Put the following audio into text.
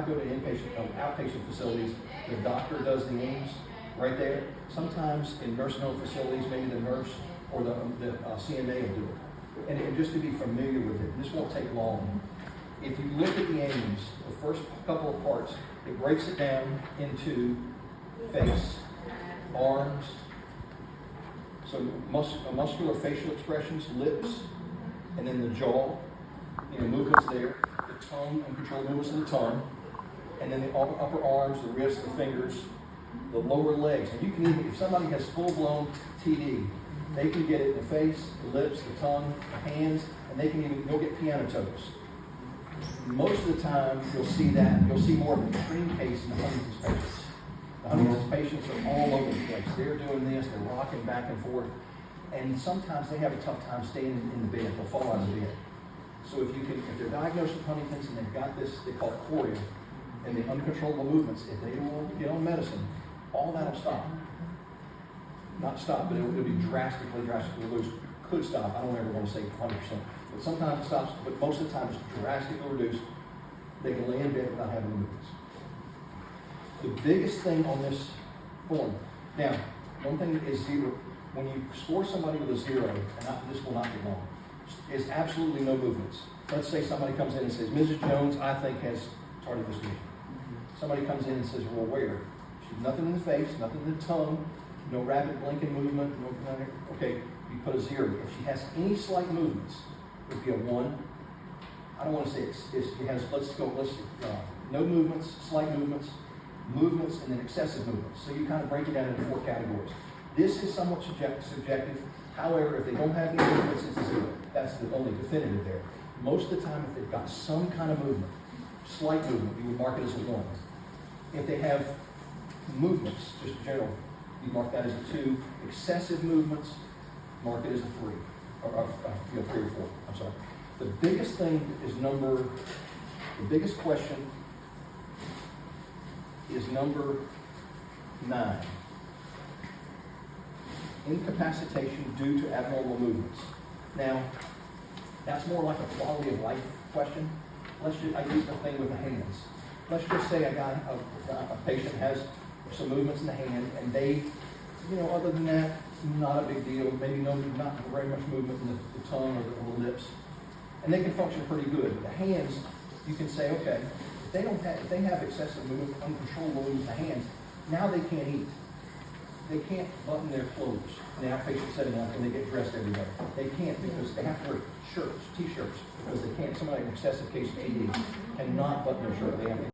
I go to outpatient facilities, the doctor does the aims right there. Sometimes in nursing home facilities, maybe the nurse or the CNA will do it. And just to be familiar with it, this won't take long. If you look at the aims, the first couple of parts, it breaks it down into face, arms, so muscular facial expressions, lips, and then the jaw, movements there, the tongue, uncontrolled movements of the tongue, and then the upper arms, the wrists, the fingers, the lower legs. And you can even, if somebody has full-blown TD, they can get it in the face, the lips, the tongue, the hands, and they can even go get piano toes. Most of the time, you'll see more of an extreme case in the Huntington's patients. The Huntington's patients are all over the place. They're doing this, they're rocking back and forth, and sometimes they have a tough time staying in the bed. They'll fall out of the bed. So if they're diagnosed with Huntington's and they've got this, they call it chorea, and the uncontrollable movements, if they don't get on medicine, all that'll stop. Not stop, but it'll be drastically reduced. Could stop. I don't ever want to say 100%. But sometimes it stops, but most of the time it's drastically reduced. They can lay in bed without having movements. The biggest thing on this form, now, one thing is zero. When you score somebody with a 0, and this will not be long, is absolutely no movements. Let's say somebody comes in and says, Mrs. Jones, I think, has tardive dyskinesia. Somebody comes in and says, well, where? She's nothing in the face, nothing in the tongue, no rapid blinking movement, okay, you put a 0. If she has any slight movements, it would be a 1. I don't want to say it has, no movements, slight movements, and then excessive movements. So you kind of break it down into 4 categories. This is somewhat subjective. However, if they don't have any movements, it's a 0. That's the only definitive there. Most of the time, if they've got some kind of movement, slight movement, you would mark it as a 1. If they have movements, just general, you mark that as a 2. Excessive movements, mark it as a 3. Or 3 or 4, I'm sorry. The biggest thing is the biggest question is number 9. Incapacitation due to abnormal movements. Now, that's more like a quality of life question. I use the thing with the hands. Let's just say a patient has some movements in the hand, and they, other than that, not a big deal. Maybe not very much movement in the tongue or the lips, and they can function pretty good. But the hands, you can say, okay, if they have excessive movement, uncontrollable movement in the hands, now they can't eat. They can't button their clothes in the outpatient setting when they get dressed every day. They can't because they have to wear shirts, t-shirts, because they can't. Somebody with excessive case of TD cannot button their shirt. They have to